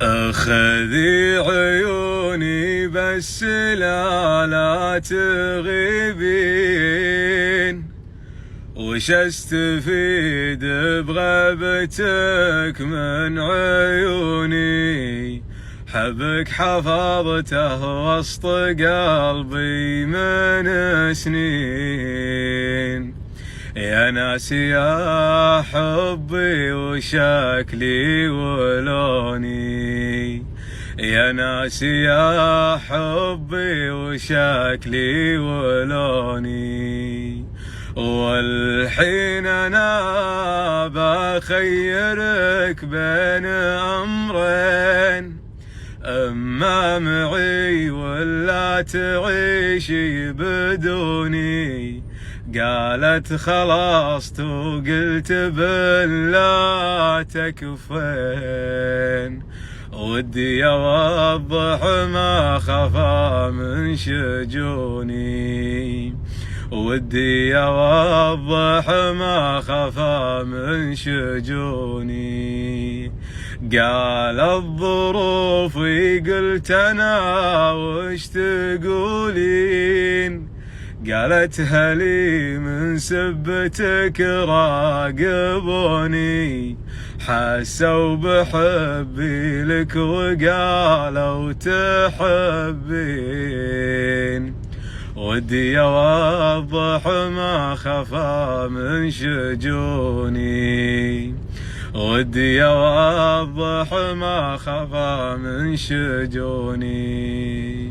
اخذي عيوني بس لا تغيبين، وش استفيد بغيبتك من عيوني؟ حبك حفظته وسط قلبي من سنين. يا ناس يا حبي وشكلي ولوني، يا ناس يا حبي وشكلي ولوني. والحين انا بخيرك بين امرين، اما معي ولا تعيشي بدوني. قالت خلصت وقلت بالله تكفين، ودي اوضح ما خفى من شجوني، ودي اوضح ما خفى من شجوني. قال الظروفي قلت انا وش تقولين؟ قالت هلي من سبتك راقبوني، حسوا بحبي لك وقالوا تحبين. ودي اوضح ما خفى من شجوني، ودي اوضح ما خفى من شجوني.